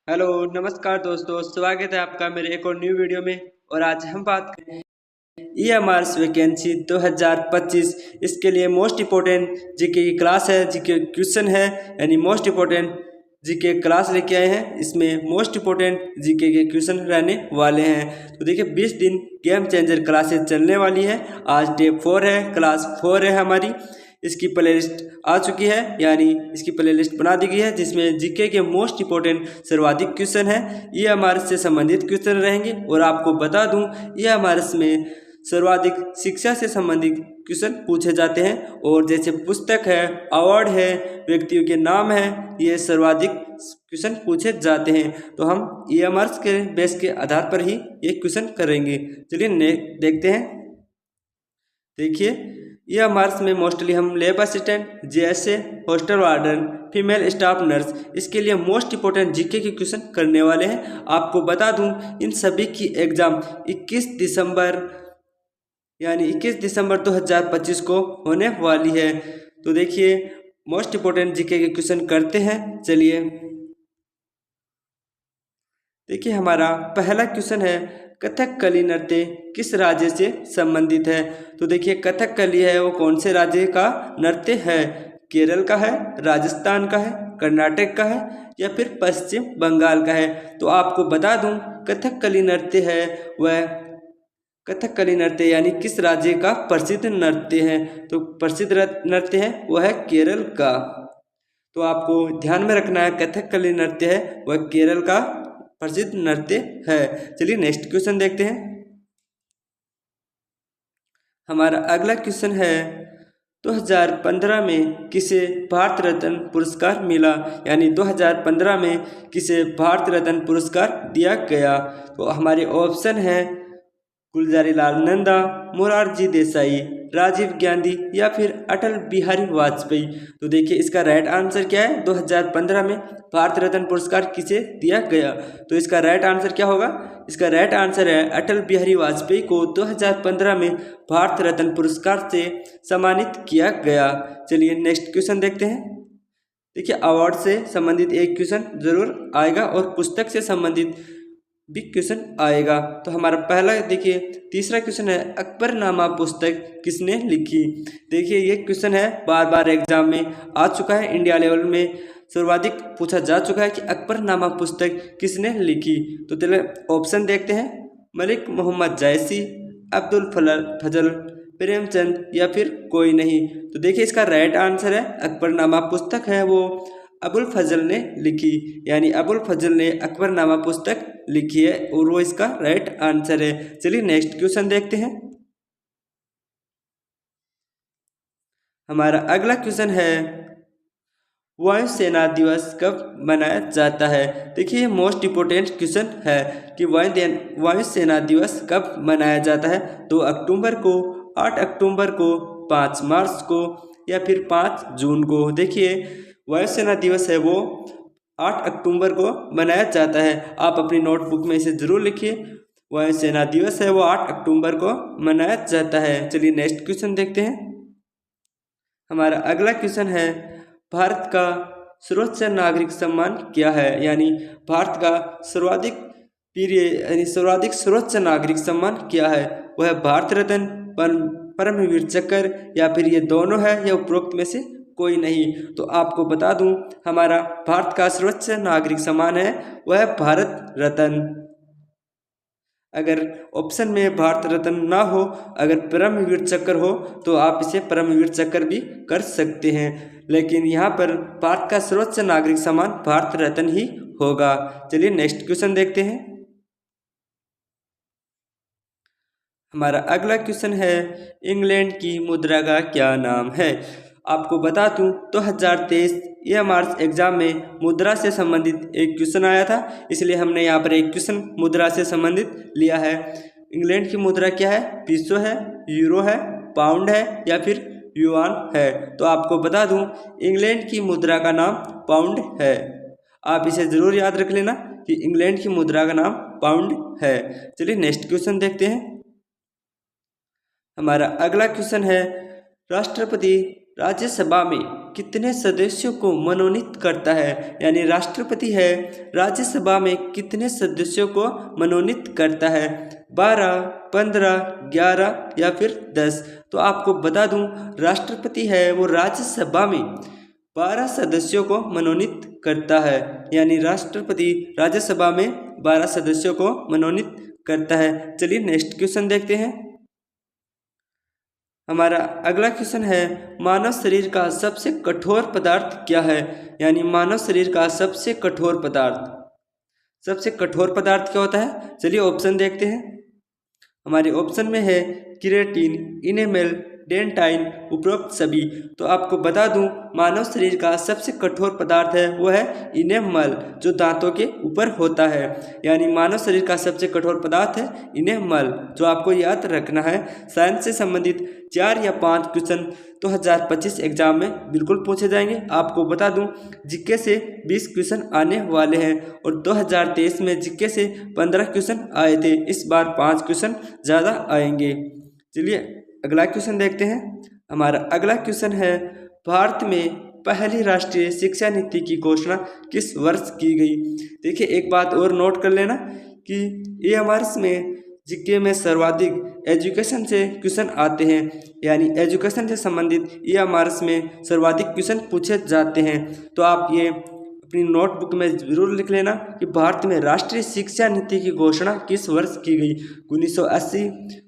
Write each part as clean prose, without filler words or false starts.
Hello नमस्कार दोस्तों, स्वागत है आपका मेरे एक और न्यू वीडियो में। और आज हम बात करें ईएमआरएस वैकेंसी 2025। इसके लिए मोस्ट इम्पोर्टेंट जीके की क्लास है, जीके क्वेश्चन है, यानी मोस्ट इम्पोर्टेंट जीके क्लास लेके आए हैं। इसमें मोस्ट इम्पोर्टेंट जीके के क्वेश्चन रहने वाले हैं। तो देखिए 20 दिन गेम चेंजर क्लासेस चलने वाली है। आज डे 4 है, क्लास 4 है हमारी। इसकी प्लेलिस्ट आ चुकी है, यानी इसकी प्लेलिस्ट बना दी गई है, जिसमें जीके के मोस्ट इंपॉर्टेंट सर्वाधिक क्वेश्चन है। ये हमारे से संबंधित क्वेश्चन रहेंगे। और आपको बता दूं, ये हमारे में सर्वाधिक शिक्षा से संबंधित क्वेश्चन पूछे जाते हैं। और जैसे पुस्तक है, अवार्ड है, व्यक्तियों के नाम है, ये सर्वाधिक क्वेश्चन पूछे जाते हैं। तो हम ईएमआरएस के बेस के आधार पर ही ये क्वेश्चन करेंगे। चलिए देखते हैं। देखिए ये मार्क्स में मोस्टली हम लेब assistant, JSA, hostel warden, female staff nurse, इसके लिए मोस्ट इंपोर्टेंट जीके के क्वेश्चन करने वाले हैं। आपको बता दूं, इन सभी की एग्ज़ाम 21 दिसंबर यानी 21 दिसंबर 2025 को होने वाली है। तो देखिए मोस्ट इंपोर्टेंट जीके के क्वेश्चन करते हैं। चलिए देखिए हमारा पहला क्वेश्चन है, कथकली नृत्य किस राज्य से संबंधित है। तो देखिए कथकली है वो कौन से राज्य का नृत्य है। केरल का है, राजस्थान का है, कर्नाटक का है, या फिर पश्चिम बंगाल का है। तो आपको बता दूं, कथकली नृत्य है वह कथकली नृत्य यानी किस राज्य का प्रसिद्ध नृत्य है। तो प्रसिद्ध नृत्य है वह है केरल का। तो आपको ध्यान में रखना है, कथकली नृत्य है वह केरल का प्रसिद्ध नृत्य है। चलिए नेक्स्ट क्वेश्चन देखते हैं। हमारा अगला क्वेश्चन है, 2015 में किसे भारत रत्न पुरस्कार मिला, यानी 2015 में किसे भारत रत्न पुरस्कार दिया गया। तो हमारे ऑप्शन है गुलजारी लाल नंदा, मोरारजी देसाई, राजीव गांधी, या फिर अटल बिहारी वाजपेयी। तो देखिए इसका राइट आंसर क्या है। 2015 में भारत रत्न पुरस्कार किसे दिया गया। तो इसका राइट आंसर क्या होगा। इसका राइट आंसर है अटल बिहारी वाजपेयी को 2015 में भारत रत्न पुरस्कार से सम्मानित किया गया। चलिए नेक्स्ट क्वेश्चन देखते हैं। देखिए अवार्ड से संबंधित एक क्वेश्चन जरूर आएगा और पुस्तक से संबंधित भी क्वेश्चन आएगा। तो हमारा पहला देखिए तीसरा क्वेश्चन है, अकबरनामा पुस्तक किसने लिखी। देखिए ये क्वेश्चन है बार बार एग्जाम में आ चुका है, इंडिया लेवल में सर्वाधिक पूछा जा चुका है कि अकबरनामा पुस्तक किसने लिखी। तो चलिए ऑप्शन देखते हैं, मलिक मोहम्मद जायसी, अब्दुल फजल, प्रेमचंद, या फिर कोई नहीं। तो देखिए इसका राइट आंसर है अकबरनामा पुस्तक है वो अबुल फजल ने लिखी, यानी अबुल फजल ने अकबरनामा पुस्तक लिखी है और वो इसका राइट आंसर है। चलिए नेक्स्ट क्वेश्चन देखते हैं। हमारा अगला क्वेश्चन है, वायुसेना दिवस कब मनाया जाता है। देखिए ये मोस्ट इम्पोर्टेंट क्वेश्चन है कि वायुसेना दिवस कब मनाया जाता है। 2 अक्टूबर को, 8 अक्टूबर को, 5 मार्च को, या फिर 5 जून को। देखिए वायुसेना दिवस है वो 8 अक्टूबर को मनाया जाता है। आप अपनी नोटबुक में इसे जरूर लिखिए। वायुसेना दिवस है वो 8 अक्टूबर को मनाया जाता है। चलिए नेक्स्ट क्वेश्चन देखते हैं। हमारा अगला क्वेश्चन है, भारत का सर्वोच्च नागरिक सम्मान क्या है, यानी भारत का सर्वाधिक प्रिय यानी सर्वाधिक सर्वोच्च नागरिक सम्मान क्या है। वह भारत रत्न, परमवीर चक्र, या फिर ये दोनों है, या उपरोक्त में से कोई नहीं। तो आपको बता दूं, हमारा भारत का सर्वोच्च नागरिक सम्मान है वह भारत रत्न। अगर ऑप्शन में भारत रत्न ना हो, अगर परमवीर चक्र हो, तो आप इसे परमवीर चक्र भी कर सकते हैं, लेकिन यहाँ पर भारत का सर्वोच्च नागरिक सम्मान भारत रत्न ही होगा। चलिए नेक्स्ट क्वेश्चन देखते हैं। हमारा अगला क्वेश्चन है, इंग्लैंड की मुद्रा का क्या नाम है। आपको बता दूं, 2023 ईएमआरएस एग्जाम में मुद्रा से संबंधित एक क्वेश्चन आया था, इसलिए हमने यहाँ पर एक क्वेश्चन मुद्रा से संबंधित लिया है। इंग्लैंड की मुद्रा क्या है। पीसो है, यूरो है, पाउंड है, या फिर युआन है। तो आपको बता दूं, इंग्लैंड की मुद्रा का नाम पाउंड है। आप इसे जरूर याद रख लेना कि इंग्लैंड की मुद्रा का नाम पाउंड है। चलिए नेक्स्ट क्वेश्चन देखते हैं। हमारा अगला क्वेश्चन है, राष्ट्रपति राज्यसभा में कितने सदस्यों को मनोनीत करता है, यानी राष्ट्रपति है राज्यसभा में कितने सदस्यों को मनोनीत करता है, 12, 15, 11 या फिर 10। तो आपको बता दूं राष्ट्रपति है वो राज्यसभा में 12 सदस्यों को मनोनीत करता है, यानी राष्ट्रपति राज्यसभा में 12 सदस्यों को मनोनीत करता है। चलिए नेक्स्ट क्वेश्चन देखते हैं। हमारा अगला क्वेश्चन है मानव शरीर का सबसे कठोर पदार्थ क्या है, यानी मानव शरीर का सबसे कठोर पदार्थ क्या होता है। चलिए ऑप्शन देखते हैं। हमारे ऑप्शन में है केराटिन, इनेमल, डेंटाइन, उपरोक्त सभी। तो आपको बता दूं मानव शरीर का सबसे कठोर पदार्थ है वो है इनेमल, जो दांतों के ऊपर होता है, यानी मानव शरीर का सबसे कठोर पदार्थ है इनेमल, जो आपको याद रखना है। साइंस से संबंधित 4 या 5 क्वेश्चन 2025 एग्जाम में बिल्कुल पूछे जाएंगे। आपको बता दूं जीके से 20 क्वेश्चन आने वाले हैं और 2023 में जीके से 15 क्वेश्चन आए थे, इस बार 5 क्वेश्चन ज़्यादा आएंगे। चलिए अगला क्वेश्चन देखते हैं। हमारा अगला क्वेश्चन है भारत में पहली राष्ट्रीय शिक्षा नीति की घोषणा किस वर्ष की गई। देखिए एक बात और नोट कर लेना कि ये हमारे में जीके में सर्वाधिक एजुकेशन से क्वेश्चन आते हैं, यानी एजुकेशन से संबंधित ये हमारे में सर्वाधिक क्वेश्चन पूछे जाते हैं। तो आप ये अपनी नोटबुक में जरूर लिख लेना कि भारत में राष्ट्रीय शिक्षा नीति की घोषणा किस वर्ष की गई, 1980,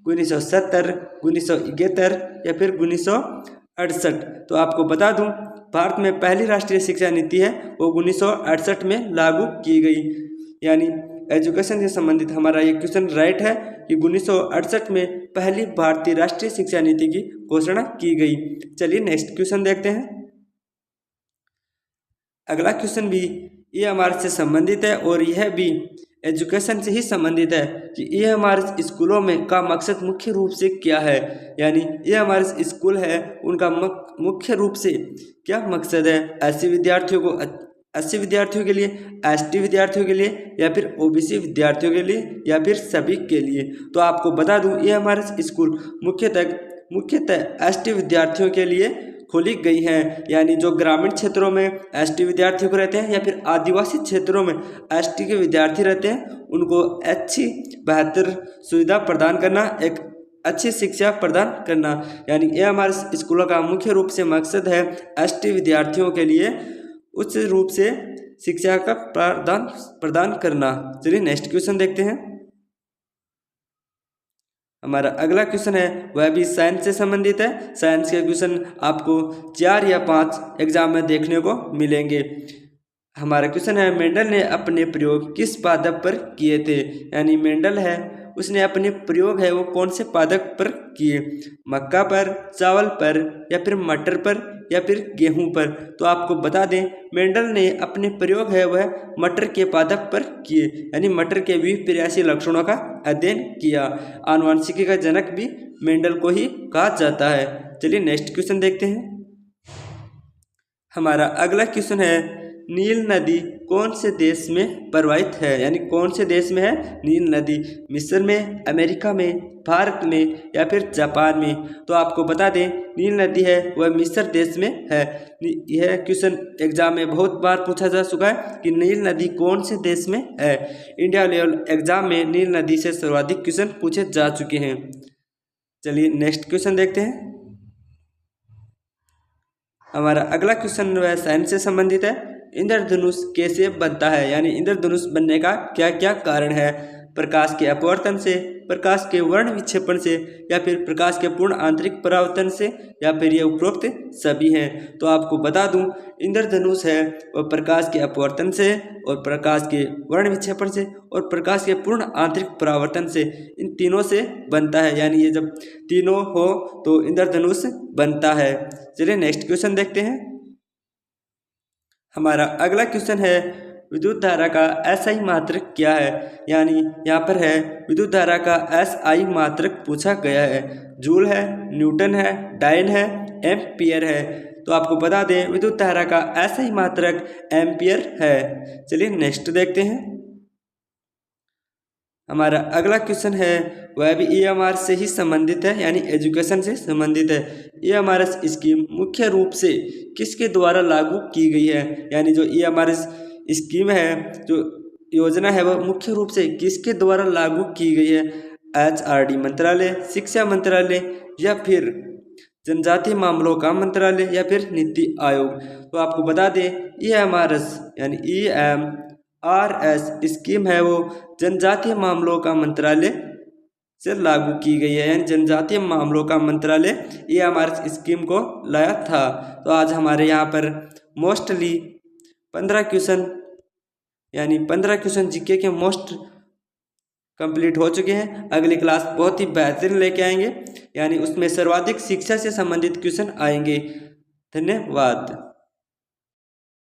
1970, 1971 या फिर 1968। तो आपको बता दूं भारत में पहली राष्ट्रीय शिक्षा नीति है वो 1968 में लागू की गई, यानी एजुकेशन से संबंधित हमारा ये क्वेश्चन राइट है कि 1968 में पहली भारतीय राष्ट्रीय शिक्षा नीति की घोषणा की गई। चलिए नेक्स्ट क्वेश्चन देखते हैं। अगला क्वेश्चन भी ये हमारे से संबंधित है और यह भी एजुकेशन से ही संबंधित है कि ये हमारे स्कूलों में का मकसद मुख्य रूप से क्या है, यानी ये हमारे स्कूल है उनका मुख्य रूप से क्या मकसद है। ऐसे विद्यार्थियों को 80 विद्यार्थियों के लिए, एसटी विद्यार्थियों के लिए या फिर ओबीसी विद्यार्थियों के लिए या फिर सभी के लिए। तो आपको बता दूं ये हमारे स्कूल मुख्यतः एसटी विद्यार्थियों के लिए खोली गई हैं, यानी जो ग्रामीण क्षेत्रों में एसटी विद्यार्थियों को रहते हैं या फिर आदिवासी क्षेत्रों में एसटी के विद्यार्थी रहते हैं उनको अच्छी बेहतर सुविधा प्रदान करना, एक अच्छी शिक्षा प्रदान करना, यानी ये हमारे स्कूलों का मुख्य रूप से मकसद है एसटी विद्यार्थियों के लिए उच्च रूप से शिक्षा का प्रदान करना। चलिए नेक्स्ट क्वेश्चन देखते हैं। हमारा अगला क्वेश्चन है वह भी साइंस से संबंधित है। साइंस के क्वेश्चन आपको 4 या 5 एग्जाम में देखने को मिलेंगे। हमारा क्वेश्चन है मेंडल ने अपने प्रयोग किस पादप पर किए थे, यानी मेंडल है उसने अपने प्रयोग है वो कौन से पादप पर किए, मक्का पर, चावल पर या फिर मटर पर या फिर गेहूं पर। तो आपको बता दें मेंडल ने अपने प्रयोग है वह मटर के पादप पर किए, यानी मटर के 82 लक्षणों का अध्ययन किया। आनुवंशिकी का जनक भी मेंडल को ही कहा जाता है। चलिए नेक्स्ट क्वेश्चन देखते हैं। हमारा अगला क्वेश्चन है नील नदी कौन से देश में प्रवाहित है, यानी कौन से देश में है नील नदी, मिस्र में, अमेरिका में, भारत में या फिर जापान में। तो आपको बता दें नील नदी है वह मिस्र देश में है। यह क्वेश्चन एग्जाम में बहुत बार पूछा जा चुका है कि नील नदी कौन से देश में है। इंडिया लेवल एग्जाम में नील नदी से सर्वाधिक क्वेश्चन पूछे जा चुके हैं। चलिए नेक्स्ट क्वेश्चन देखते हैं। हमारा अगला क्वेश्चन वह साइंस से संबंधित है। इंद्रधनुष कैसे बनता है, यानी इंद्रधनुष बनने का क्या क्या कारण है, प्रकाश के अपवर्तन से, प्रकाश के वर्ण विक्षेपण से या फिर प्रकाश के पूर्ण आंतरिक परावर्तन से या फिर ये उपरोक्त सभी हैं। तो आपको बता दूं इंद्रधनुष है वह प्रकाश के अपवर्तन से और प्रकाश के वर्ण विक्षेपण से और प्रकाश के पूर्ण आंतरिक परावर्तन से, इन तीनों से बनता है, यानी ये जब तीनों हो तो इंद्रधनुष बनता है। चलिए नेक्स्ट क्वेश्चन देखते हैं। हमारा अगला क्वेश्चन है विद्युत धारा का एसआई मात्रक क्या है, यानी यहाँ पर है विद्युत धारा का एसआई मात्रक पूछा गया है। जूल है, न्यूटन है, डायन है, एम्पियर है। तो आपको बता दें विद्युत धारा का एसआई मात्रक एम्पियर है। चलिए नेक्स्ट देखते हैं। हमारा अगला क्वेश्चन है वह भी EMR से ही संबंधित है, यानी एजुकेशन से संबंधित है। EMRS स्कीम मुख्य रूप से किसके द्वारा लागू की गई है, यानी जो EMRS स्कीम है, जो योजना है, वह मुख्य रूप से किसके द्वारा लागू की गई है? HRD मंत्रालय, शिक्षा मंत्रालय, या फिर जनजातीय मामलों का मंत्रालय, या फिर नीति आयोग। तो आपको बता दें EMRS यानी EMRS स्कीम है वो जनजातीय मामलों का मंत्रालय से लागू की गई है, यानी जनजातीय मामलों का मंत्रालय EMRS स्कीम को लाया था। तो आज हमारे यहाँ पर मोस्टली 15 क्वेश्चन, यानी 15 क्वेश्चन जीके के मोस्ट कंप्लीट हो चुके हैं। अगली क्लास बहुत ही बेहतरीन लेके आएंगे, यानी उसमें सर्वाधिक शिक्षा से संबंधित क्वेश्चन आएंगे। धन्यवाद।